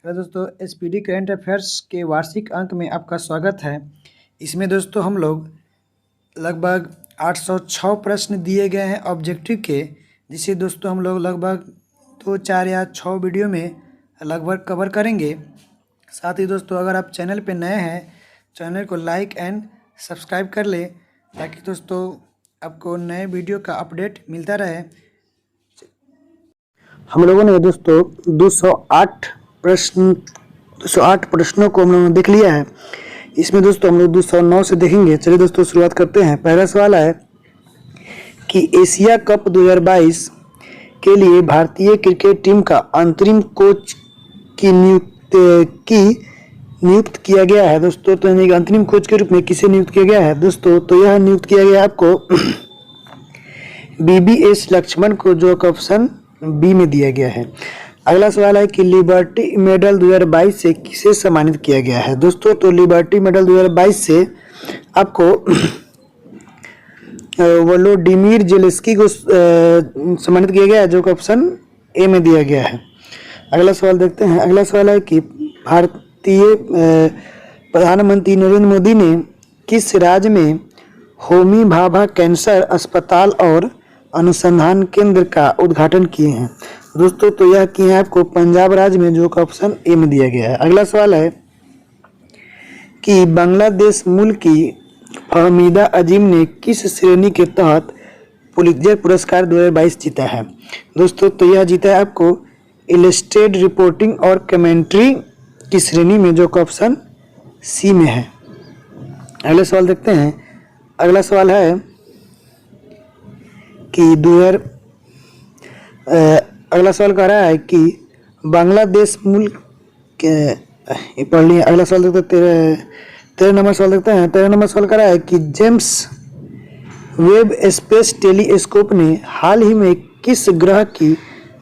Hello दोस्तों, SPD current affairs के वार्षिक अंक में आपका स्वागत है। इसमें दोस्तों हम लोग लगभग 806 प्रश्न दिए गए हैं ऑब्जेक्टिव के, जिसे दोस्तों हम लोग लगभग 2, 4 या 6 वीडियो में लगभग कवर करेंगे। साथ ही दोस्तों अगर आप चैनल पे नए हैं, चैनल को लाइक एंड सब्सक्राइब कर ले, ताकि दोस्तों आपको नए वीडियो का अपडेट मिलता रहे। हम लोगों ने दोस्तों 208 प्रश्नों को हम लोगों ने देख लिया है। इसमें दोस्तों हम लोग 209 से देखेंगे। चलिए दोस्तों शुरुआत करते हैं। पहला सवाल है कि एशिया कप 2022 के लिए भारतीय क्रिकेट टीम का अंतरिम कोच की नियुक्त किया गया है दोस्तों। तो यानी अंतरिम कोच के रूप में किसे नियुक्त किया गया है दोस्तों? तो यह नियुक्त किया गया आपको BBS लक्ष्मण को, जो ऑप्शन बी में दिया गया है। अगला सवाल है कि लिबर्टी मेडल 2022 से किसे सम्मानित किया गया है दोस्तों? तो लिबर्टी मेडल 2022 से आपको वोलोडिमीर जेलेंस्की को सम्मानित किया गया है, जो ऑप्शन ए में दिया गया है। अगला सवाल देखते हैं। अगला सवाल है कि भारतीय प्रधानमंत्री नरेंद्र मोदी ने किस राज्य में होमी भाभा कैंसर अस्पताल और अनुसंधान केंद्र का उद्घाटन किए हैं दोस्तों? तो यह किए हैं आपको पंजाब राज्य में, जो ऑप्शन ए में दिया गया है। अगला सवाल है कि बांग्लादेश मूल की फहमीदा अजीम ने किस श्रेणी के तहत पुलित्जर पुरस्कार 2022 जीता है दोस्तों? तो यह जीता है आपको इलस्ट्रेटेड रिपोर्टिंग और कमेंट्री की श्रेणी में, जो ऑप्शन सी में है। अगला सवाल देखते हैं। अगला सवाल है कि अगला सवाल कह रहा है कि बांग्लादेश मूल के पढ़ लिया। अगला सवाल देखते हैं। 13 नंबर सवाल देखते हैं। 13 नंबर सवाल कह रहा है कि जेम्स वेब स्पेस टेलीस्कोप ने हाल ही में किस ग्रह की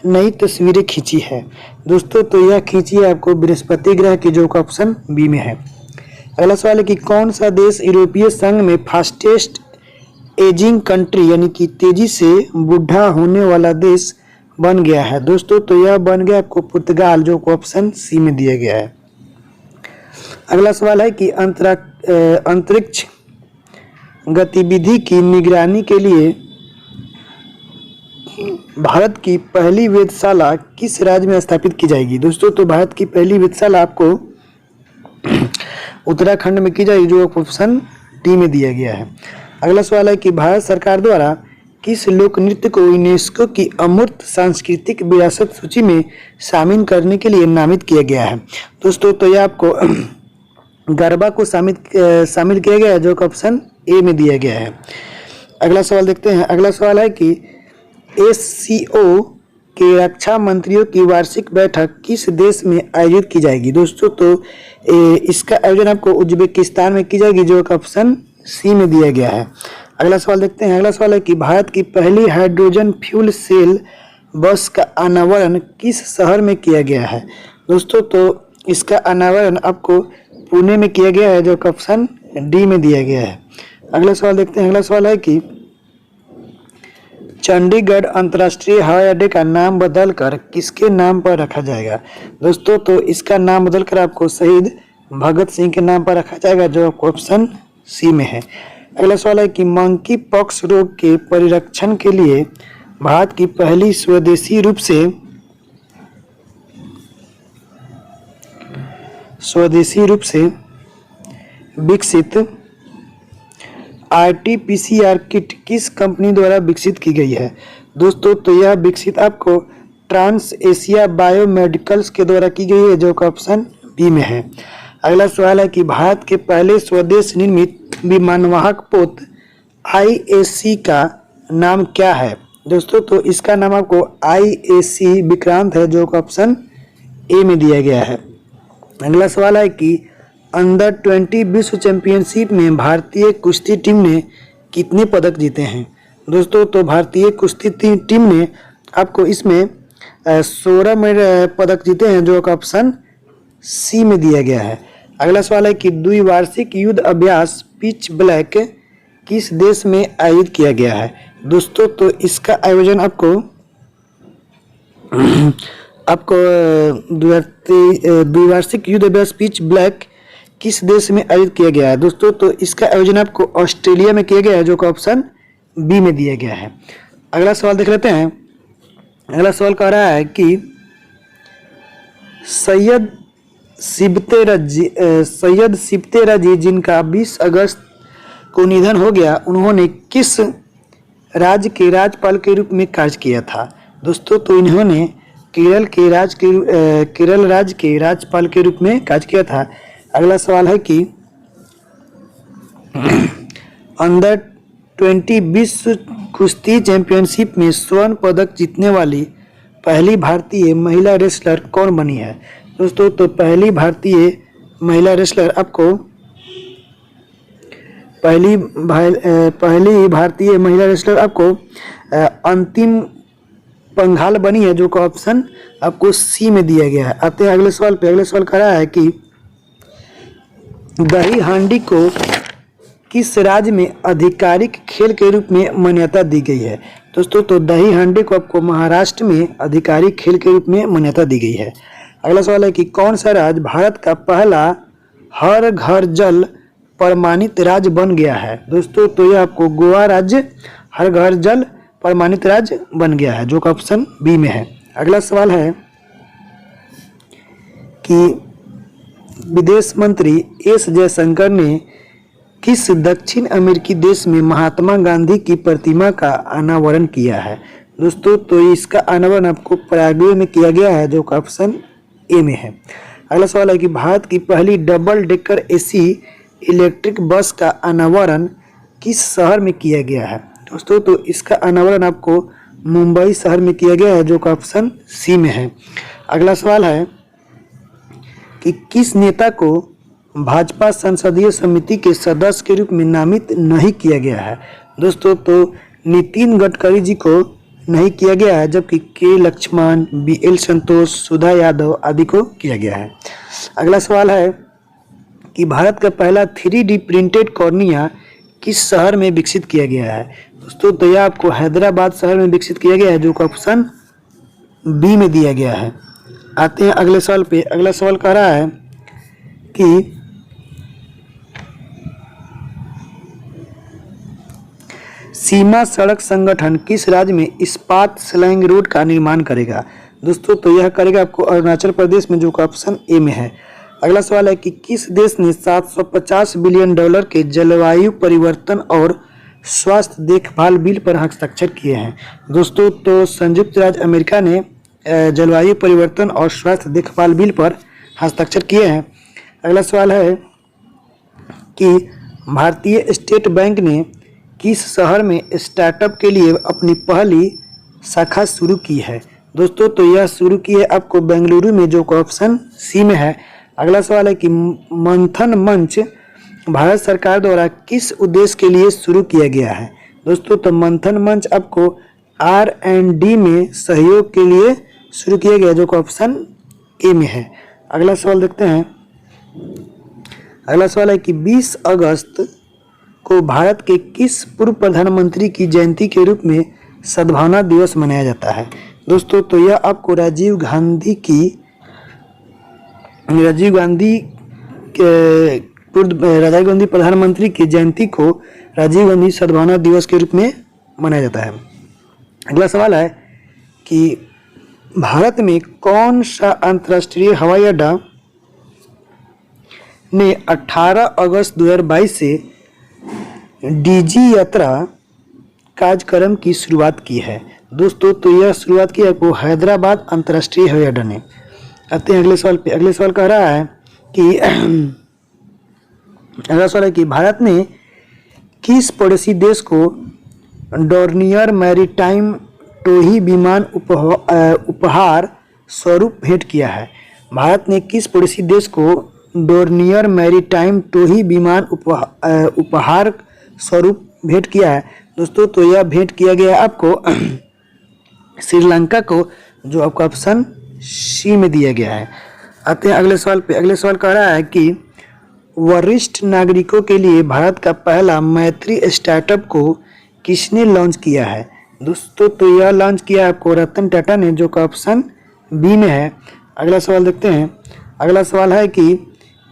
नई तस्वीरें खींची है दोस्तों? तो यह खींची है आपको बृहस्पति ग्रह की, जो ऑप्शन बी में है। अगला सवाल है कि कौन सा देश यूरोपीय संघ में फास्टेस्ट एजिंग कंट्री यानी कि तेजी से बूढ़ा होने वाला देश बन गया है दोस्तों? तो यह बन गया आपको पुर्तगाल, जो ऑप्शन सी में दिया गया है। अगला सवाल है कि अंतरिक्ष गतिविधि की निगरानी के लिए भारत की पहली वेधशाला किस राज्य में स्थापित की जाएगी दोस्तों? तो भारत की पहली वेधशाला आपको उत्तराखंड में की जाएगी, जो ऑप्शन डी में दिया गया है। अगला सवाल है कि भारत सरकार द्वारा किस लोक नृत्य को यूनेस्को की अमूर्त सांस्कृतिक विरासत सूची में शामिल करने के लिए नामित किया गया है दोस्तों? तो यह आपको गरबा को शामिल किया गया है, जो ऑप्शन ए में दिया गया है। अगला सवाल देखते हैं। अगला सवाल है कि SCO के रक्षा मंत्रियों की वार्षिक बैठक किस देश में आयोजित की जाएगी दोस्तों? तो इसका आयोजन आपको उज्बेकिस्तान में की जाएगी, जो ऑप्शन सी में दिया गया है। अगला सवाल देखते हैं। अगला सवाल है कि भारत की पहली हाइड्रोजन फ्यूल सेल बस का अनावरण किस शहर में किया गया है दोस्तों? तो इसका अनावरण आपको पुणे में किया गया है, जो ऑप्शन डी में दिया गया है। अगला सवाल देखते हैं। अगला सवाल है कि चंडीगढ़ अंतर्राष्ट्रीय हवाई अड्डे का नाम बदलकर किसके नाम पर रखा जाएगा दोस्तों? तो इसका नाम बदलकर आपको शहीद भगत सिंह के नाम पर रखा जाएगा, जो ऑप्शन सी में है। अगला सवाल है कि मंकी पॉक्स रोग के परिरक्षण के लिए भारत की पहली स्वदेशी रूप से विकसित RT-PCR किट किस कंपनी द्वारा विकसित की गई है दोस्तों? तो यह विकसित आपको ट्रांस एशिया बायोमेडिकल्स के द्वारा की गई है, जो ऑप्शन बी में है। अगला सवाल है कि भारत के पहले स्वदेश निर्मित विमानवाहक पोत IAC का नाम क्या है दोस्तों? तो इसका नाम आपको IAC विक्रांत है, जो ऑप्शन ए में दिया गया है। अगला सवाल है कि अंडर 20 विश्व चैंपियनशिप में भारतीय कुश्ती टीम ने कितने पदक जीते हैं दोस्तों? तो भारतीय कुश्ती टीम ने आपको इसमें 16 पदक जीते हैं, जो ऑप्शन सी में दिया गया है। अगला सवाल है कि द्विवार्षिक युद्ध अभ्यास पिच ब्लैक किस देश में आयोजित किया गया है दोस्तों? तो इसका आयोजन आपको आपको द्विवार्षिक युद्ध अभ्यास पिच ब्लैक किस देश में आयोजित किया गया है दोस्तों? तो इसका आयोजन आपको ऑस्ट्रेलिया में किया गया है, जो कि ऑप्शन बी में दिया गया है। अगला सवाल देख लेते हैं। अगला सवाल कह रहा है कि सैयद सिबते रजी जिनका 20 अगस्त को निधन हो गया, उन्होंने किस राज्य के राज्यपाल के रूप में कार्य किया था दोस्तों? तो इन्होंने केरल राज्य के राज्यपाल के रूप में कार्य किया था। अगला सवाल है कि अंडर 20 विश्व कुश्ती चैंपियनशिप में स्वर्ण पदक जीतने वाली पहली भारतीय महिला रेसलर कौन बनी है दोस्तों? तो पहली भारतीय महिला रेसलर आपको पहली भारतीय महिला रेसलर आपको अंतिम पंघाल बनी है, जो का ऑप्शन आपको सी में दिया गया है। आते हैं अगले सवाल पे। अगले सवाल कह रहा है कि दही हांडी को किस राज्य में आधिकारिक खेल के रूप में मान्यता दी गई है दोस्तों? तो दही हांडी को आपको महाराष्ट्र में आधिकारिक खेल के रूप में मान्यता दी गई है। अगला सवाल है कि कौन सा राज्य भारत का पहला हर घर जल प्रमाणित राज्य बन गया है दोस्तों? तो यह आपको गोवा राज्य हर घर जल प्रमाणित राज्य बन गया है, जो का ऑप्शन बी में है। अगला सवाल है कि विदेश मंत्री एस जयशंकर ने किस दक्षिण अमेरिकी देश में महात्मा गांधी की प्रतिमा का अनावरण किया है दोस्तों? तो इसका अनावरण आपको पराग्वे में किया गया है, जो का ऑप्शन ए में है। अगला सवाल है कि भारत की पहली double decker AC electric bus का अनावरण किस शहर में किया गया है दोस्तों? तो इसका अनावरण आपको मुंबई शहर में किया गया है, जो का ऑप्शन सी में है। अगला सवाल है कि किस नेता को भाजपा संसदीय समिति के सदस्य के रूप में नामित नहीं किया गया है दोस्तों? तो नितिन गडकरी जी को नहीं किया गया है, जबकि के लक्ष्मण, BL संतोष, सुधा यादव आदि को किया गया है। अगला सवाल है कि भारत का पहला 3D प्रिंटेड कॉर्निया किस शहर में विकसित किया गया है दोस्तों? तो यह आपको हैदराबाद शहर में विकसित किया गया है, जो कि ऑप्शन बी में दिया गया है। आते हैं अगले सवाल पे। अगला सवाल कह रहा है कि सीमा सड़क संगठन किस राज्य में इस्पात स्लैंग रोड का निर्माण करेगा दोस्तों? तो यह करेगा आपको अरुणाचल प्रदेश में, जो का ऑप्शन ए में है। अगला सवाल है कि किस देश ने $750 बिलियन के जलवायु परिवर्तन और स्वास्थ्य देखभाल बिल पर हस्ताक्षर किए हैं दोस्तों? तो संयुक्त राज्य अमेरिका ने जलवायु परिवर्तन और स्वास्थ्य देखभाल बिल पर हस्ताक्षर किए हैं। अगला सवाल है कि भारतीय स्टेट बैंक ने किस शहर में स्टार्टअप के लिए अपनी पहली शाखा शुरू की है दोस्तों? तो यह शुरू की है आपको बेंगलुरु में, जो का ऑप्शन सी में है। अगला सवाल है कि मंथन मंच भारत सरकार द्वारा किस उद्देश्य के लिए शुरू किया गया है दोस्तों? तो मंथन मंच आपको R&D में सहयोग के लिए शुरू किया गया, जो का ऑप्शन ए में है। अगला सवाल देखते हैं। अगला सवाल है कि 20 अगस्त को भारत के किस पूर्व प्रधानमंत्री की जयंती के रूप में सद्भावना दिवस मनाया जाता है दोस्तों? तो यह आपको राजीव गांधी प्रधानमंत्री की जयंती को राजीव गांधी सद्भावना दिवस के रूप में मनाया जाता है। अगला सवाल है कि भारत में कौन सा अंतर्राष्ट्रीय हवाई अड्डा ने 18 अगस्त 2022 से डीजी यात्रा कार्यक्रम की शुरुआत की है दोस्तों? तो यह शुरुआत की आपको हैदराबाद अंतर्राष्ट्रीय हवाई अड्डा ने। आते हैं अगले सवाल पे। अगले सवाल कह रहा है कि अगला सवाल है कि भारत ने किस पड़ोसी देश को डोर्नियर मैरीटाइम टोही विमान उपहार स्वरूप भेंट किया है? भारत ने किस पड़ोसी देश को डोर्नियर मैरीटाइम टोही विमान उपहार स्वरूप भेंट किया है दोस्तों? तो यह भेंट किया गया आपको श्रीलंका को, जो आपका ऑप्शन सी में दिया गया है। आते हैं अगले सवाल पे। अगले सवाल कह रहा है कि वरिष्ठ नागरिकों के लिए भारत का पहला मैत्री स्टार्टअप को किसने लॉन्च किया है दोस्तों? तो यह लॉन्च किया आपको रतन टाटा ने, जो का ऑप्शन बी में है। अगला सवाल देखते हैं। अगला सवाल है कि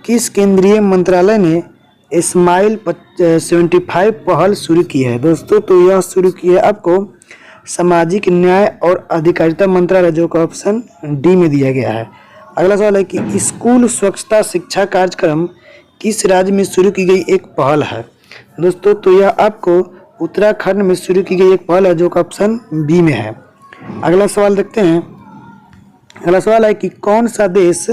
किस केंद्रीय मंत्रालय ने स्माइल 75 पहल शुरू की है। दोस्तों तो यह शुरू की है आपको सामाजिक न्याय और अधिकारिता मंत्रालय, जो का ऑप्शन डी में दिया गया है। अगला सवाल है कि स्कूल स्वच्छता शिक्षा कार्यक्रम किस राज्य में शुरू की गई एक पहल है। दोस्तों तो यह आपको उत्तराखंड में शुरू की गई एक पहल है, जो का ऑप्शन बी में है। अगला सवाल देखते हैं। अगला सवाल है कि कौन सा देश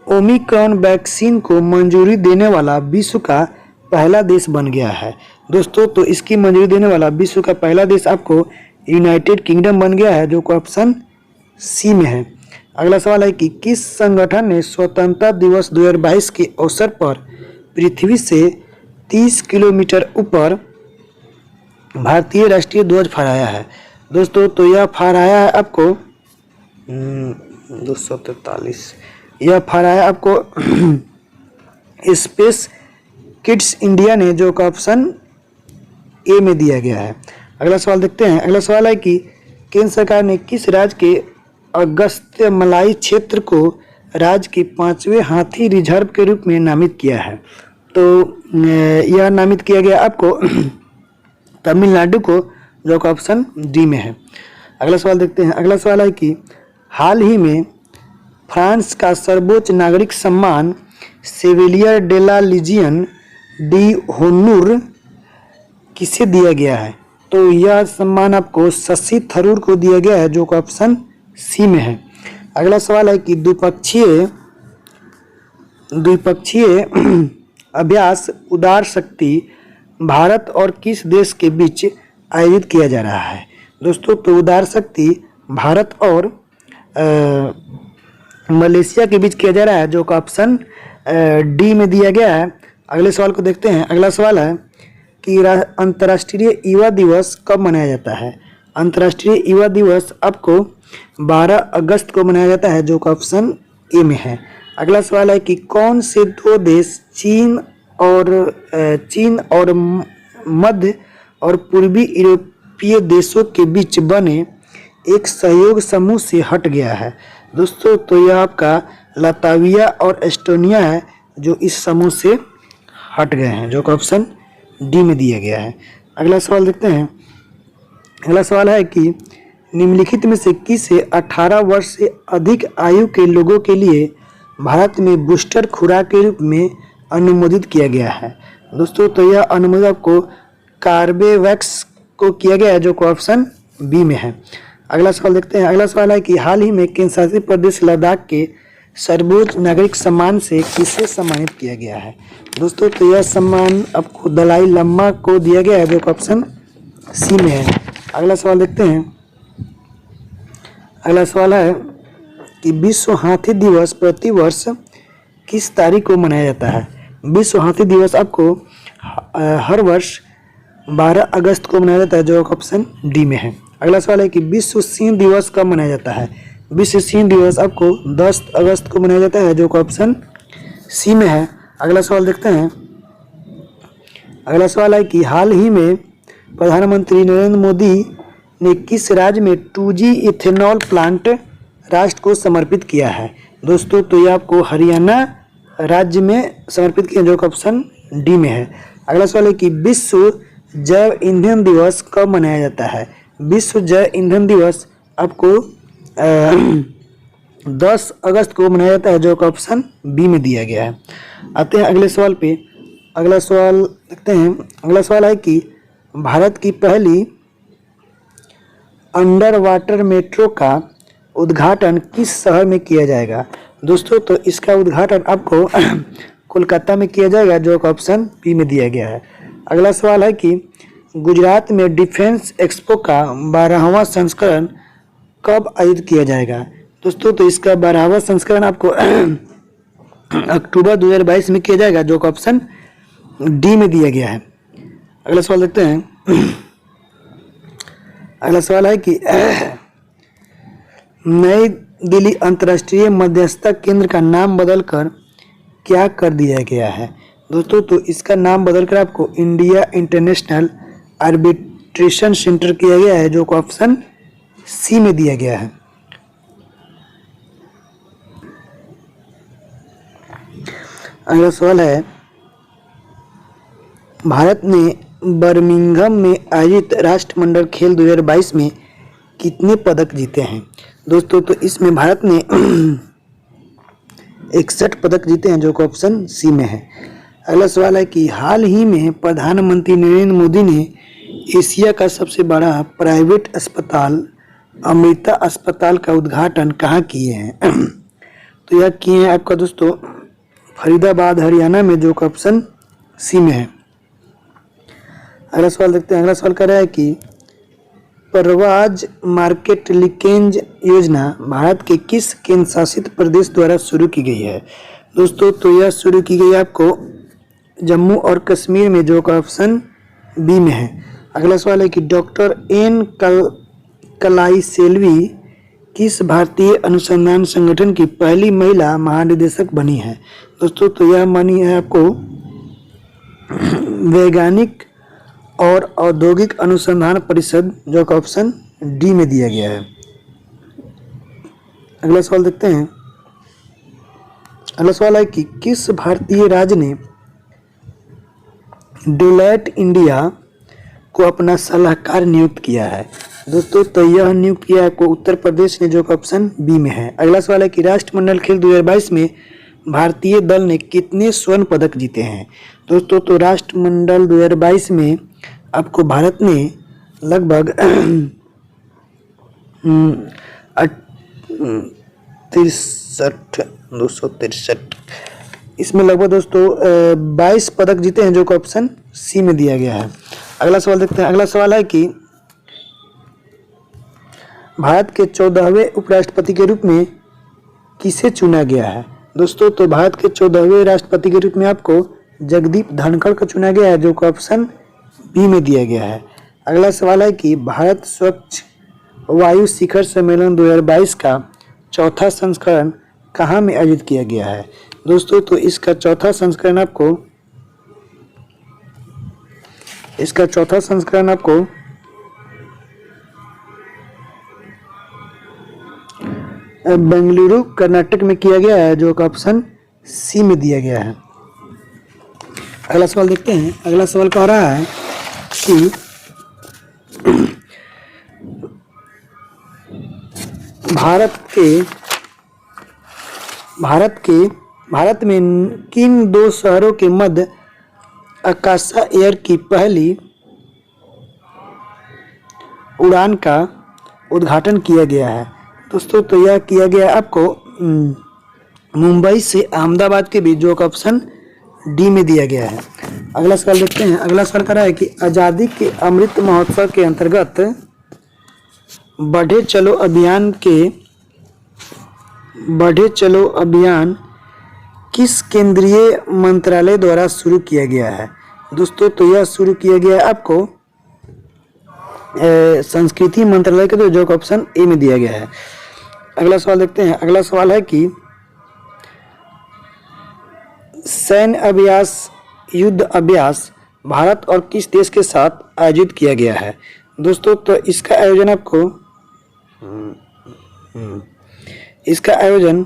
ओमिक्रॉन वैक्सीन को मंजूरी देने वाला विश्व का पहला देश बन गया है। दोस्तों तो इसकी मंजूरी देने वाला विश्व का पहला देश आपको यूनाइटेड किंगडम बन गया है, जो कि ऑप्शन सी में है। अगला सवाल है कि किस संगठन ने स्वतंत्रता दिवस 2022 के अवसर पर पृथ्वी से 30 किलोमीटर ऊपर भारतीय राष्ट्रीय ध्वज फहराया है। दोस्तों तो यह फहराया है आपको 243, यह फहराया आपको स्पेस किड्स इंडिया ने, जो का ऑप्शन ए में दिया गया है। अगला सवाल देखते हैं। अगला सवाल है कि केंद्र सरकार ने किस राज्य के अगस्त्यमलाई क्षेत्र को राज्य के 5वें हाथी रिजर्व के रूप में नामित किया है। तो यह नामित किया गया आपको तमिलनाडु को, जो का ऑप्शन डी में है। अगला सवाल देखते हैं। अगला सवाल है कि हाल ही में फ्रांस का सर्वोच्च नागरिक सम्मान सेविलियर डे ला लीजियन डी होनूर किसे दिया गया है। तो यह सम्मान आपको शशि थरूर को दिया गया है, जो का ऑप्शन सी में है। अगला सवाल है कि द्विपक्षीय अभ्यास उदार शक्ति भारत और किस देश के बीच आयोजित किया जा रहा है। दोस्तों तो उदार शक्ति भारत और मलेशिया के बीच किया जा रहा है, जो का ऑप्शन डी में दिया गया है। अगले सवाल को देखते हैं। अगला सवाल है कि अंतर्राष्ट्रीय युवा दिवस कब मनाया जाता है। अंतर्राष्ट्रीय युवा दिवस आपको 12 अगस्त को मनाया जाता है, जो का ऑप्शन ए में है। अगला सवाल है कि कौन से दो देश चीन और मध्य और पूर्वी यूरोपीय देशों के बीच बने एक सहयोग समूह से हट गया है। दोस्तों तो यह आपका लातविया और एस्टोनिया है, जो इस समूह से हट गए हैं, जो कि ऑप्शन डी में दिया गया है। अगला सवाल देखते हैं। अगला सवाल है कि निम्नलिखित में से किसे 18 वर्ष से अधिक आयु के लोगों के लिए भारत में बूस्टर खुराक के रूप में अनुमोदित किया गया है। दोस्तों तो यह अनुमोदन आपको कार्बेवैक्स को किया गया है, जो कि ऑप्शन बी में है। अगला सवाल देखते हैं। अगला सवाल है कि हाल ही में केंद्र शासित प्रदेश लद्दाख के सर्वोच्च नागरिक सम्मान से किसे सम्मानित किया गया है। दोस्तों तो यह सम्मान आपको दलाई लामा को दिया गया है, जो कि ऑप्शन सी में है। अगला सवाल देखते हैं। अगला सवाल है कि विश्व हाथी दिवस प्रतिवर्ष किस तारीख को मनाया जाता है। विश्व हाथी दिवस आपको हर वर्ष 12 अगस्त को मनाया जाता है, जो ऑप्शन डी में है। अगला सवाल है कि विश्व सिंह दिवस कब मनाया जाता है। विश्व सिंह दिवस आपको 10 अगस्त को मनाया जाता है, जो ऑप्शन सी में है। अगला सवाल देखते हैं। अगला सवाल है कि हाल ही में प्रधानमंत्री नरेंद्र मोदी ने किस राज्य में 2G इथेनॉल प्लांट राष्ट्र को समर्पित किया है। दोस्तों तो यह आपको हरियाणा राज्य में समर्पित किया, जो ऑप्शन डी में है। अगला सवाल है कि विश्व जैव ईंधन दिवस कब मनाया जाता है। विश्व जैव ईंधन दिवस आपको 10 अगस्त को मनाया जाता है, जो ऑप्शन बी में दिया गया है। आते हैं अगले सवाल पे। अगला सवाल देखते हैं। अगला सवाल है कि भारत की पहली अंडर वाटर मेट्रो का उद्घाटन किस शहर में किया जाएगा। दोस्तों तो इसका उद्घाटन आपको कोलकाता में किया जाएगा, जो ऑप्शन बी में दिया गया है। अगला सवाल है कि गुजरात में डिफेंस एक्सपो का 12वां संस्करण कब आयोजित किया जाएगा। दोस्तों तो इसका 12वां संस्करण आपको अक्टूबर 2022 में किया जाएगा, जो ऑप्शन डी में दिया गया है। अगला सवाल देखते हैं। अगला सवाल है कि नई दिल्ली अंतर्राष्ट्रीय मध्यस्थता केंद्र का नाम बदलकर क्या कर दिया गया है। दोस्तों तो इसका नाम बदलकर आपको इंडिया इंटरनेशनल आर्बिट्रेशन सेंटर किया गया है, जो ऑप्शन सी में दिया गया है। अगला सवाल है, भारत ने बर्मिंघम में आयोजित राष्ट्रमंडल खेल 2022 में कितने पदक जीते हैं? दोस्तों तो इसमें भारत ने 61 पदक जीते हैं, जो कि ऑप्शन सी में है। अगला सवाल है कि हाल ही में प्रधानमंत्री नरेंद्र मोदी ने एशिया का सबसे बड़ा प्राइवेट अस्पताल अमृता अस्पताल का उद्घाटन कहाँ किए हैं? तो यह किए हैं आपका दोस्तों फरीदाबाद हरियाणा में, जो कि ऑप्शन सी में है। अगला सवाल देखते हैं। अगला सवाल कर रहा है कि परवाज मार्केट लिंकेज योजना भारत के किस केंद्र शासित प्रदेश द्वारा शुरू की गई है? दोस्तों तो यह शुरू की गई आपको जम्मू और कश्मीर में, जो का ऑप्शन बी में है। अगला सवाल है कि डॉक्टर एन कलाई सेल्वी किस भारतीय अनुसंधान संगठन की पहली महिला महानिदेशक बनी है? दोस्तों तो यह बनी है आपको वैज्ञानिक और औद्योगिक अनुसंधान परिषद, जो का ऑप्शन डी में दिया गया है। अगला सवाल देखते हैं। अगला सवाल है कि किस भारतीय राज्य ने डेलॉयट इंडिया को अपना सलाहकार नियुक्त किया है? दोस्तों तो यह नियुक्त किया आपको उत्तर प्रदेश ने, जो कि ऑप्शन बी में है। अगला सवाल है कि राष्ट्रमंडल खेल 2022 में भारतीय दल ने कितने स्वर्ण पदक जीते हैं? दोस्तों तो राष्ट्रमंडल 2022 में आपको भारत ने लगभग 263 इसमें लगभग दोस्तों 22 पदक जीते हैं, जो कि ऑप्शन सी में दिया गया है। अगला सवाल देखते हैं। अगला सवाल है कि भारत के 14वें उपराष्ट्रपति के रूप में किसे चुना गया है? दोस्तों तो भारत के 14वें राष्ट्रपति के रूप में आपको जगदीप धनखड़ को चुना गया है, जो कि ऑप्शन बी में दिया गया है। अगला सवाल है कि भारत स्वच्छ वायु शिखर सम्मेलन 2022 का चौथा संस्करण कहाँ में आयोजित किया गया है? दोस्तों तो इसका चौथा संस्करण आपको बेंगलुरु कर्नाटक में किया गया है, जो कि ऑप्शन सी में दिया गया है। अगला सवाल देखते हैं। अगला सवाल कह रहा है कि भारत में किन दो शहरों के मध्य आकाशा एयर की पहली उड़ान का उद्घाटन किया गया है? दोस्तों तो यह किया गया आपको मुंबई से अहमदाबाद के बीच, जो ऑप्शन डी में दिया गया है। अगला सवाल देखते हैं। अगला सवाल कर रहा है कि आज़ादी के अमृत महोत्सव के अंतर्गत बढ़े चलो अभियान किस केंद्रीय मंत्रालय द्वारा शुरू किया गया है? दोस्तों तो यह शुरू किया गया है आपको संस्कृति मंत्रालय के, जो ऑप्शन ए में दिया गया है। अगला सवाल देखते हैं। अगला सवाल है कि सैन्य अभ्यास युद्ध अभ्यास भारत और किस देश के साथ आयोजित किया गया है? दोस्तों तो इसका आयोजन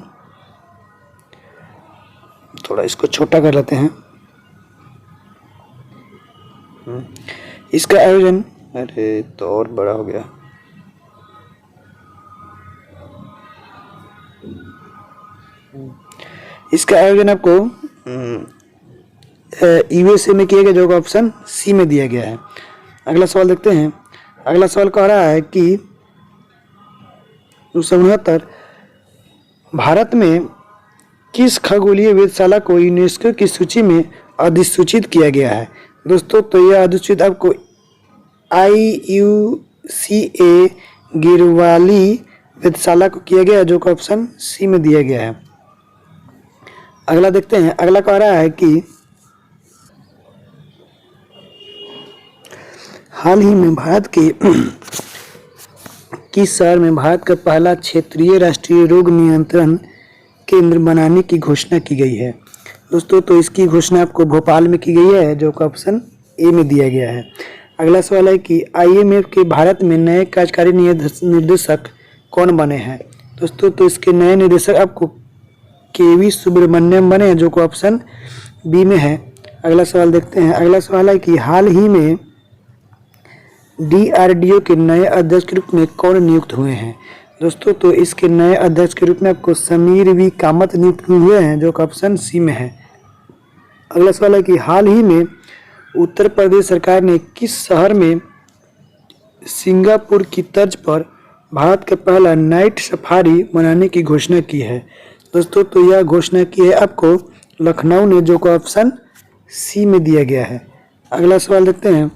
थोड़ा इसको छोटा कर लेते हैं। इसका आयोजन अरे तो और बड़ा हो गया। इसका आयोजन आपको यूएसए में किया गया, जो ऑप्शन सी में दिया गया है। अगला सवाल देखते हैं। अगला सवाल कह रहा है कि 1969 भारत में किस खगोलीय वेधशाला को यूनेस्को की सूची में अधिसूचित किया गया है? दोस्तों तो यह अधिसूचित आपको IUCA गिरवाली वेधशाला को किया गया है, जो ऑप्शन सी में दिया गया है। अगला देखते हैं। अगला कह रहा है कि हाल ही में भारत के किस शहर में भारत का पहला क्षेत्रीय राष्ट्रीय रोग नियंत्रण केंद्र बनाने की घोषणा की गई है? दोस्तों तो इसकी घोषणा आपको भोपाल में की गई है, जो ऑप्शन ए में दिया गया है। अगला सवाल है कि IMF के भारत में नए कार्यकारी निर्देशक कौन बने हैं? दोस्तों तो इसके नए निदेशक आपको केवी सुब्रमण्यम बने हैं, जो कि ऑप्शन बी में है। अगला सवाल देखते हैं। अगला सवाल है कि हाल ही में DRDO के नए अध्यक्ष के रूप में कौन नियुक्त हुए हैं? दोस्तों तो इसके नए अध्यक्ष के रूप में आपको समीर वी कामत नियुक्त हुए हैं, जो कि ऑप्शन सी में है। अगला सवाल है कि हाल ही में उत्तर प्रदेश सरकार ने किस शहर में सिंगापुर की तर्ज पर भारत का पहला नाइट सफारी मनाने की घोषणा की है? दोस्तों तो यह घोषणा की है आपको लखनऊ ने, जो कि ऑप्शन सी में दिया गया है। अगला सवाल देखते हैं।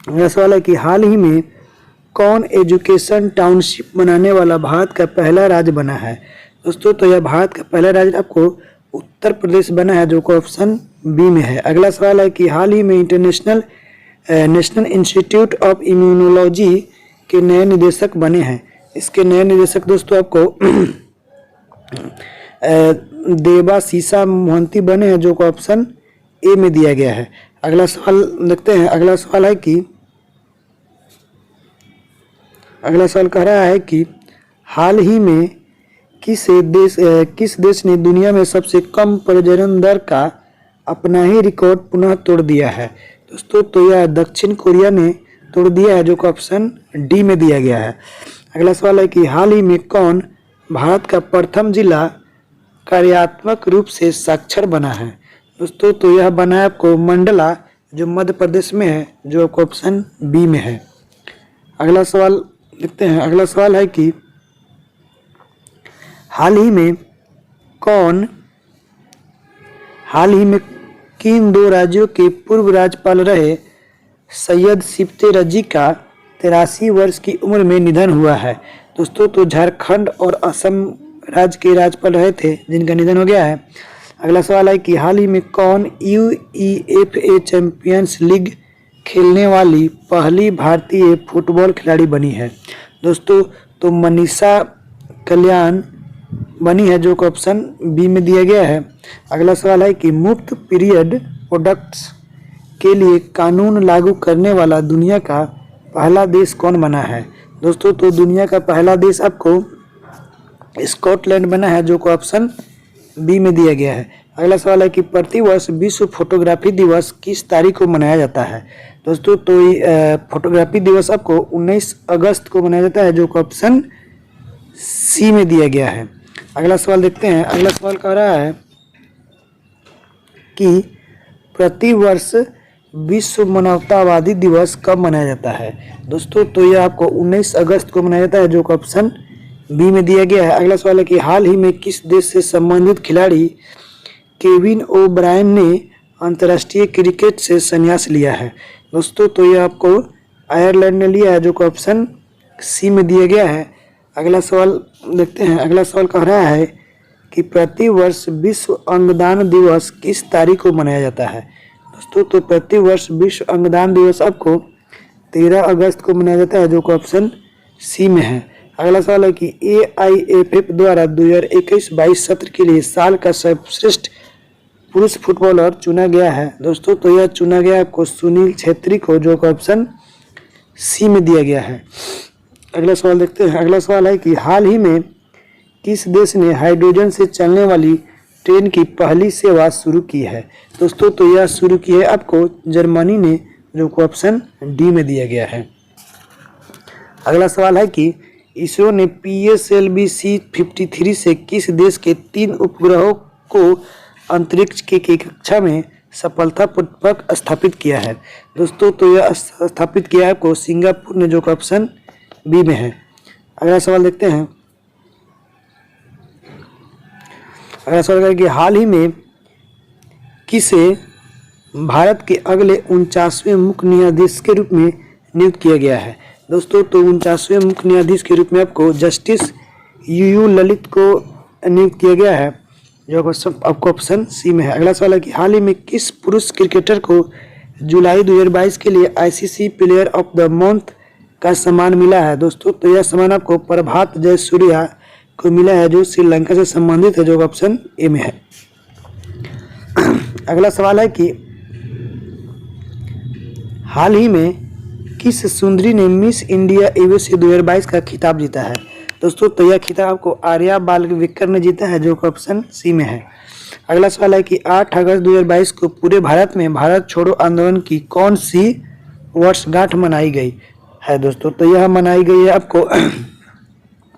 अगला सवाल है कि हाल ही में कौन एजुकेशन टाउनशिप बनाने वाला भारत का पहला राज्य बना है? दोस्तों तो यह भारत का पहला राज्य आपको उत्तर प्रदेश बना है, जो कि ऑप्शन बी में है। अगला सवाल है कि हाल ही में नेशनल इंस्टीट्यूट ऑफ इम्यूनोलॉजी के नए निदेशक बने हैं। इसके नए निदेशक दोस्तों आपको देबाशीषा मोहंती बने हैं, जो कि ऑप्शन ए में दिया गया है। अगला सवाल देखते हैं। अगला सवाल है कि अगला सवाल कह रहा है कि हाल ही में किस देश ने दुनिया में सबसे कम प्रजनन दर का अपना ही रिकॉर्ड पुनः तोड़ दिया है? दोस्तों तो यह दक्षिण कोरिया ने तोड़ दिया है, जो कि ऑप्शन डी में दिया गया है। अगला सवाल है कि हाल ही में कौन भारत का प्रथम जिला कार्यात्मक रूप से साक्षर बना है? दोस्तों तो यह बना है आपको मंडला, जो मध्य प्रदेश में है, जो ऑप्शन बी में है। अगला सवाल देखते हैं। अगला सवाल है कि हाल ही में किन दो राज्यों के पूर्व राज्यपाल रहे सैयद सिफ्ते रजी का 83 वर्ष की उम्र में निधन हुआ है? दोस्तों तो झारखंड और असम राज्य के राज्यपाल रहे थे, जिनका निधन हो गया है। अगला सवाल है कि हाल ही में कौन UEFA चैंपियंस लीग खेलने वाली पहली भारतीय फुटबॉल खिलाड़ी बनी है? दोस्तों तो मनीषा कल्याण बनी है, जो कि ऑप्शन बी में दिया गया है। अगला सवाल है कि मुफ्त पीरियड प्रोडक्ट्स के लिए कानून लागू करने वाला दुनिया का पहला देश कौन बना है? दोस्तों तो दुनिया का पहला देश आपको स्कॉटलैंड बना है, जो कि ऑप्शन बी में दिया गया है। अगला सवाल है कि प्रतिवर्ष विश्व फोटोग्राफी दिवस किस तारीख को मनाया जाता है? दोस्तों तो फोटोग्राफी दिवस आपको 19 अगस्त को मनाया जाता है, जो कि ऑप्शन सी में दिया गया है। अगला सवाल देखते हैं। अगला सवाल कह रहा है कि प्रतिवर्ष विश्व मानवतावादी दिवस कब मनाया जाता है? दोस्तों तो यह आपको 19 अगस्त को मनाया जाता है, जो कि ऑप्शन बी में दिया गया है। अगला सवाल है कि हाल ही में किस देश से संबंधित खिलाड़ी केविन ओब्रायन ने अंतर्राष्ट्रीय क्रिकेट से संन्यास लिया है? दोस्तों तो यह आपको आयरलैंड ने लिया है, जो कि ऑप्शन सी में दिया गया है। अगला सवाल देखते हैं। अगला सवाल कह रहा है कि प्रतिवर्ष विश्व अंगदान दिवस किस तारीख को मनाया जाता है? दोस्तों तो प्रतिवर्ष विश्व अंगदान दिवस आपको 13 अगस्त को मनाया जाता है, जो कि ऑप्शन सी में है। अगला सवाल है कि AIFF द्वारा 2021-22 सत्र के लिए साल का सर्वश्रेष्ठ पुरुष फुटबॉलर चुना गया है? दोस्तों तो यह चुना गया आपको सुनील छेत्री को, जो कि ऑप्शन सी में दिया गया है। अगला सवाल देखते हैं। अगला सवाल है कि हाल ही में किस देश ने हाइड्रोजन से चलने वाली ट्रेन की पहली सेवा शुरू की है? दोस्तों तो यह शुरू की है आपको जर्मनी ने, जो कि ऑप्शन डी में दिया गया है। अगला सवाल है कि इसरो ने PSLV-C53 से किस देश के 3 उपग्रहों को अंतरिक्ष की कक्षा में सफलतापूर्वक स्थापित किया है? दोस्तों तो यह स्थापित किया है आपको सिंगापुर ने, जो कि ऑप्शन बी में है। अगला सवाल देखते हैं। अगला सवाल है कि हाल ही में किसे भारत के अगले 49वें मुख्य न्यायाधीश के रूप में नियुक्त किया गया है? दोस्तों तो 49वें मुख्य न्यायाधीश के रूप में आपको जस्टिस UU ललित को नियुक्त किया गया है, जो आपको ऑप्शन सी में है। अगला सवाल है कि हाल ही में किस पुरुष क्रिकेटर को जुलाई 2022 के लिए ICC player of the month का सम्मान मिला है? दोस्तों तो यह सम्मान आपको प्रभात जयसूर्या को मिला है, जो श्रीलंका से संबंधित है, जो ऑप्शन ए में है। अगला सवाल है कि हाल ही में किस सुंदरी ने मिस इंडिया USA 2022 का खिताब जीता है? दोस्तों तो यह खिताब आपको आर्या बालविकर ने जीता है, जो कि ऑप्शन सी में है। अगला सवाल है कि 8 अगस्त 2022 को पूरे भारत में भारत छोड़ो आंदोलन की कौन सी वर्षगांठ मनाई गई है। दोस्तों तो यह मनाई गई है आपको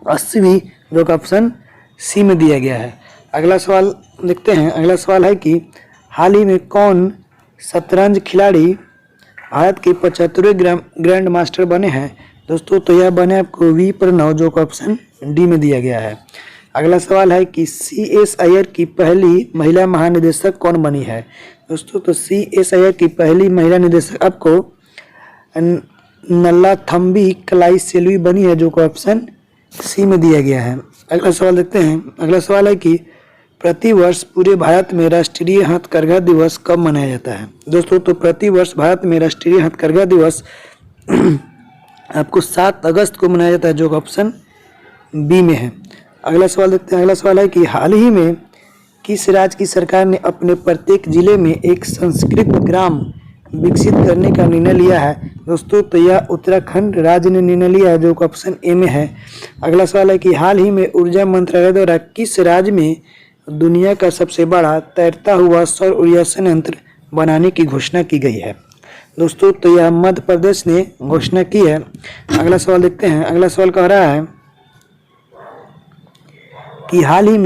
80वीं, जो कि ऑप्शन सी में दिया गया है। अगला सवाल देखते हैं। अगला सवाल है कि हाल ही में कौन शतरंज खिलाड़ी भारत के 75वें ग्रैंड मास्टर बने हैं। दोस्तों तो यह बने आपको वी प्रणव, जो कि ऑप्शन डी में दिया गया है। अगला सवाल है कि CSIR की पहली महिला महानिदेशक कौन बनी है। दोस्तों तो CSIR की पहली महिला निदेशक आपको नल्लाथम्बी कलाई सेल्वी बनी है, जो कि ऑप्शन सी में दिया गया है। अगला सवाल देखते हैं। अगला सवाल है कि प्रतिवर्ष पूरे भारत में राष्ट्रीय हथकरघा दिवस कब मनाया जाता है। दोस्तों तो प्रतिवर्ष भारत में राष्ट्रीय हथकरघा दिवस आपको 7 अगस्त को मनाया जाता है, जो कि ऑप्शन बी में है। अगला सवाल देखते हैं। अगला सवाल है कि हाल ही में किस राज्य की सरकार ने अपने प्रत्येक जिले में एक संस्कृत ग्राम विकसित करने का निर्णय लिया है। दोस्तों तो यह उत्तराखंड राज्य ने निर्णय लिया है, जो कि ऑप्शन ए में है। अगला सवाल है कि हाल ही में ऊर्जा मंत्रालय द्वारा किस राज्य में दुनिया का सबसे बड़ा तैरता हुआ सौर ऊर्जा संयंत्र बनाने की घोषणा की गई है। दोस्तों तो यह मध्य प्रदेश ने घोषणा की है। अगला सवाल देखते हैं। अगला सवाल कह रहा है कि हाल ही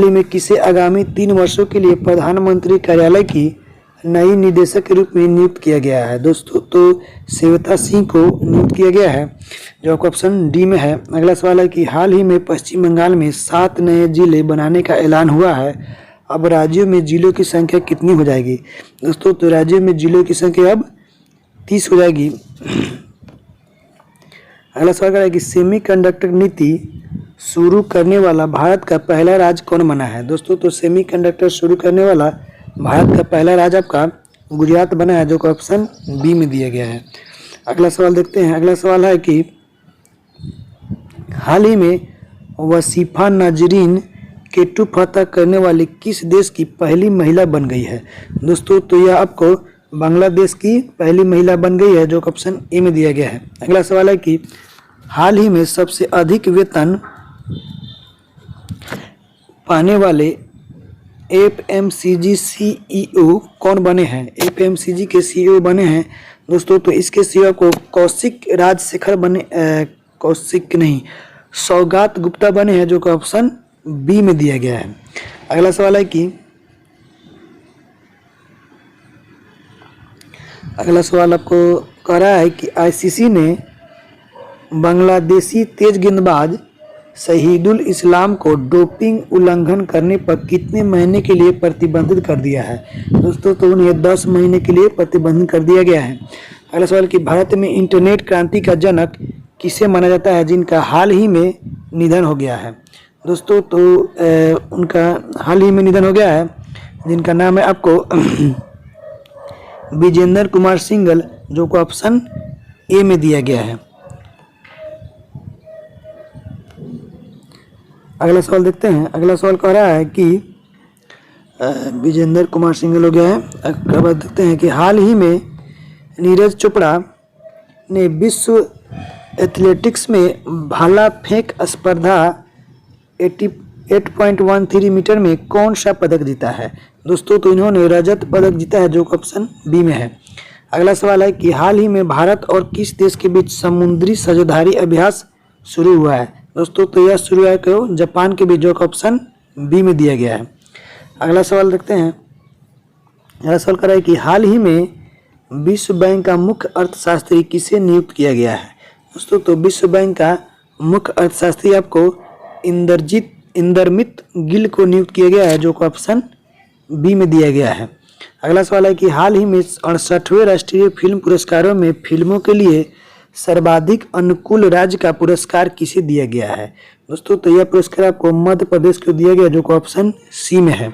में किसे आगामी 3 वर्षों के लिए प्रधानमंत्री कार्यालय की नई निदेशक के रूप में नियुक्त किया गया है। दोस्तों तो सेवता सिंह को नियुक्त किया गया है, जो ऑप्शन डी में है। अगला सवाल है कि हाल ही में पश्चिम बंगाल में 7 नए जिले बनाने का ऐलान हुआ है। अब राज्यों में जिलों की संख्या कितनी हो जाएगी। दोस्तों तो राज्यों में जिलों की संख्या अब 30 हो जाएगी। अगला सवाल है कि सेमीकंडक्टर नीति शुरू करने वाला भारत का पहला राज्य कौन बना है। दोस्तों तो सेमीकंडक्टर शुरू करने वाला भारत का पहला राज्य आपका गुजरात बना है, जो कि ऑप्शन बी में दिया गया है। अगला सवाल देखते हैं। अगला सवाल है कि हाल ही में वसीफा नाजरीन केटू फतह करने वाली किस देश की पहली महिला बन गई है। दोस्तों तो यह आपको बांग्लादेश की पहली महिला बन गई है, जो कि ऑप्शन ए में दिया गया है। अगला सवाल है कि हाल ही में सबसे अधिक वेतन पाने वाले FMCG CEO कौन बने हैं। FMCG के CEO बने हैं दोस्तों तो इसके CEO को सौगात गुप्ता बने हैं, जो कि ऑप्शन बी में दिया गया है। अगला सवाल है कि अगला सवाल आपको कह रहा है कि ICC ने बांग्लादेशी तेज गेंदबाज शहीदुल इस्लाम को डोपिंग उल्लंघन करने पर कितने महीने के लिए प्रतिबंधित कर दिया है। दोस्तों तो उन्हें 10 महीने के लिए प्रतिबंधित कर दिया गया है। अगला सवाल कि भारत में इंटरनेट क्रांति का जनक किसे माना जाता है, जिनका हाल ही में निधन हो गया है। दोस्तों तो उनका हाल ही में निधन हो गया है, जिनका नाम है आपको विजेंद्र कुमार सिंघल, जो को ऑप्शन ए में दिया गया है। अगला सवाल देखते हैं। अगला सवाल कह रहा है कि विजेंद्र कुमार सिंघल हो गया है। अगला बात देखते हैं कि हाल ही में नीरज चोपड़ा ने विश्व एथलेटिक्स में भाला फेंक स्पर्धा 8.13 मीटर में कौन सा पदक जीता है। दोस्तों तो इन्होंने रजत पदक जीता है, जो ऑप्शन बी में है। अगला सवाल है कि हाल ही में भारत और किस देश के बीच समुद्री साझेदारी अभ्यास शुरू हुआ है। दोस्तों तो यह शुरू है क्यों जापान के बीच, जो ऑप्शन बी में दिया गया है। अगला सवाल देखते हैं। अगला सवाल कर रहा है कि हाल ही में विश्व बैंक का मुख्य अर्थशास्त्री किसे नियुक्त किया गया है। दोस्तों तो विश्व बैंक का मुख्य अर्थशास्त्री आपको इंदरमित गिल को नियुक्त किया गया है, जो ऑप्शन बी में दिया गया है। अगला सवाल है कि हाल ही में 68वें राष्ट्रीय फिल्म पुरस्कारों में फिल्मों के लिए सर्वाधिक अनुकूल राज्य का पुरस्कार किसे दिया गया है। दोस्तों तो यह पुरस्कार आपको मध्य प्रदेश को दिया गया, जो ऑप्शन सी में है।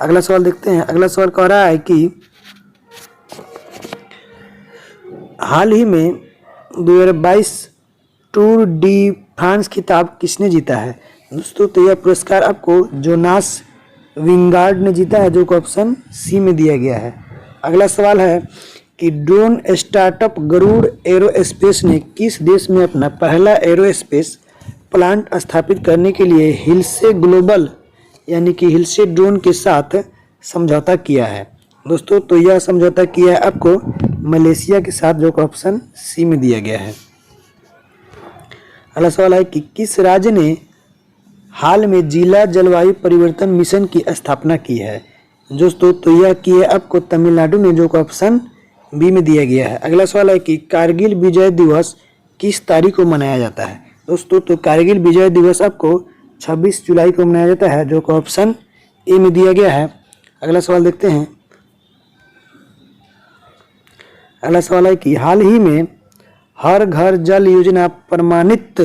अगला सवाल देखते हैं। अगला सवाल कह रहा है कि हाल ही में 2022 टूर डी फ्रांस खिताब किसने जीता है। दोस्तों तो यह पुरस्कार आपको जोनास विंगार्ड ने जीता है, जो ऑप्शन सी में दिया गया है। अगला सवाल है कि ड्रोन स्टार्टअप गरुड़ एरोस्पेस ने किस देश में अपना पहला एरोस्पेस प्लांट स्थापित करने के लिए हिलसे ग्लोबल यानी कि हिलसे ड्रोन के साथ समझौता किया है। दोस्तों तो यह समझौता किया है आपको मलेशिया के साथ, जो कि ऑप्शन सी में दिया गया है। अगला सवाल है कि किस राज्य ने हाल में जिला जलवायु परिवर्तन मिशन की स्थापना की है। दोस्तों तो यह की है आपको तमिलनाडु में, जो कि ऑप्शन बी में दिया गया है। अगला सवाल है कि कारगिल विजय दिवस किस तारीख को मनाया जाता है। दोस्तों तो कारगिल विजय दिवस आपको 26 जुलाई को मनाया जाता है, जो कि ऑप्शन ए में दिया गया है। अगला सवाल देखते हैं। अगला सवाल है कि हाल ही में हर घर जल योजना प्रमाणित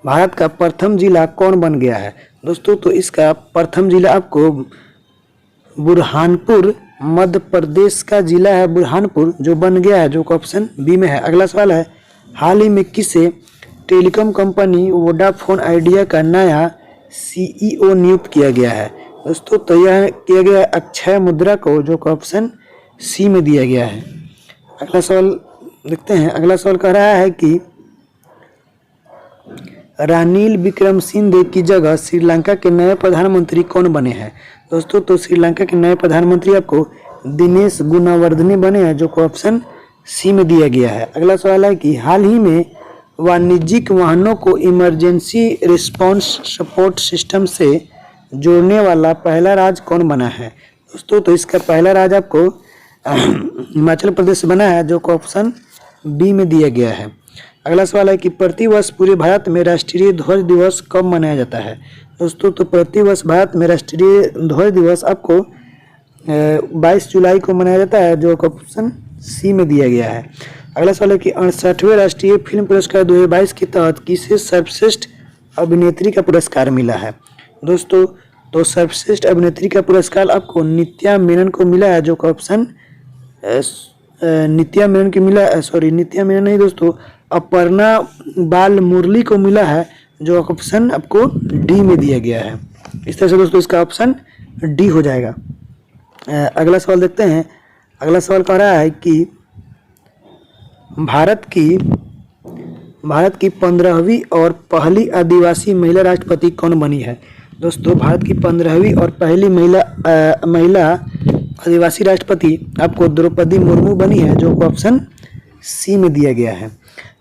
भारत का प्रथम जिला कौन बन गया है। दोस्तों तो इसका प्रथम जिला आपको बुरहानपुर मध्य प्रदेश का जिला है बुरहानपुर, जो बन गया है, जो कि ऑप्शन बी में है। अगला सवाल है हाल ही में किसे टेलीकॉम कंपनी वोडाफोन आइडिया का नया सीईओ नियुक्त किया गया है। दोस्तों तो यह किया गया है अक्षय मुद्रा को, जो कि ऑप्शन सी में दिया गया है। अगला सवाल देखते हैं। अगला सवाल कह रहा है कि रानिल विक्रमसिंघे की जगह श्रीलंका के नए प्रधानमंत्री कौन बने हैं। दोस्तों तो श्रीलंका के नए प्रधानमंत्री आपको दिनेश गुणवर्धने बने हैं, जो कि ऑप्शन सी में दिया गया है। अगला सवाल है कि हाल ही में वाणिज्यिक वाहनों को इमरजेंसी रिस्पांस सपोर्ट सिस्टम से जोड़ने वाला पहला राज्य कौन बना है। दोस्तों तो इसका पहला राज्य आपको हिमाचल प्रदेश बना है, जो कि ऑप्शन बी में दिया गया है। अगला सवाल है कि प्रतिवर्ष पूरे भारत में राष्ट्रीय ध्वज दिवस कब मनाया जाता है। दोस्तों तो प्रतिवर्ष भारत में राष्ट्रीय ध्वज दिवस आपको 22 जुलाई को मनाया जाता है, जो ऑप्शन सी में दिया गया है। अगला सवाल है कि 68वें राष्ट्रीय फिल्म पुरस्कार 2022 के तहत किसे सर्वश्रेष्ठ अभिनेत्री का पुरस्कार मिला है। दोस्तों तो सर्वश्रेष्ठ अभिनेत्री का पुरस्कार आपको नित्या मेनन को मिला है, जो ऑप्शन नित्या मेनन नहीं दोस्तों, अपर्णा बाल मुरली को मिला है, जो ऑप्शन आपको डी में दिया गया है। इस तरह से दोस्तों इसका ऑप्शन डी हो जाएगा। अगला सवाल देखते हैं। अगला सवाल कह रहा है कि भारत की 15वीं और पहली आदिवासी महिला राष्ट्रपति कौन बनी है। दोस्तों भारत की 15वीं और पहली महिला आदिवासी राष्ट्रपति आपको द्रौपदी मुर्मू बनी है, जो ऑप्शन सी में दिया गया है।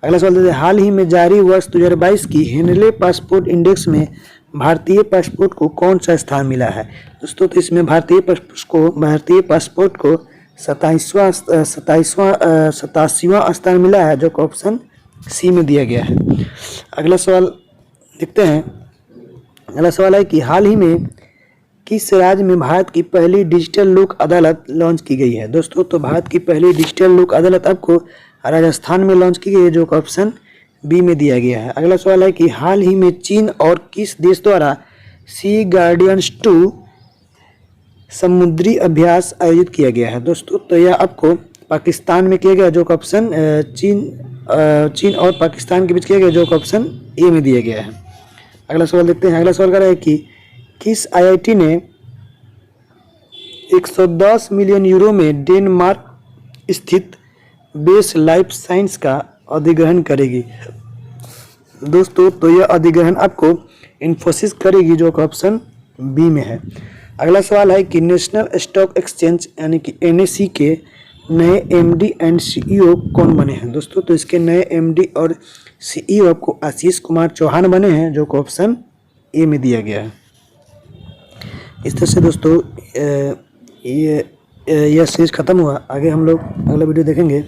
अगला सवाल देते हैं। हाल ही में जारी वर्ष 2022 की हेनले पासपोर्ट इंडेक्स में भारतीय पासपोर्ट को कौन सा स्थान मिला है। दोस्तों तो इसमें भारतीय पासपोर्ट को 87वां स्थान मिला है, जो ऑप्शन सी में दिया गया है। अगला सवाल देखते हैं। अगला सवाल है कि हाल ही में किस राज्य में भारत की पहली डिजिटल लोक अदालत लॉन्च की गई है। दोस्तों तो भारत की पहली डिजिटल लोक अदालत आपको राजस्थान में लॉन्च की गई है, जो ऑप्शन बी में दिया गया है। अगला सवाल है कि हाल ही में चीन और किस देश द्वारा सी गार्डियंस 2 समुद्री अभ्यास आयोजित किया गया है। दोस्तों तो यह आपको पाकिस्तान में किया गया, जो ऑप्शन चीन और पाकिस्तान के बीच किया गया, जो ऑप्शन ए में दिया गया है। अगला सवाल देखते हैं। अगला सवाल कर रहा है कि किस आईआईटी ने 110 मिलियन यूरो में डेनमार्क स्थित बेस लाइफ साइंस का अधिग्रहण करेगी। दोस्तों तो यह अधिग्रहण आपको इन्फोसिस करेगी, जो ऑप्शन बी में है। अगला सवाल है कि नेशनल स्टॉक एक्सचेंज यानी कि एनएसई के नए एमडी एंड सीईओ कौन बने हैं। दोस्तों तो इसके नए एमडी और सीईओ आपको आशीष कुमार चौहान बने हैं, जो ऑप्शन ए में दिया गया है। इस तरह से दोस्तों यह सीरीज खत्म हुआ। आगे हम लोग अगला वीडियो देखेंगे।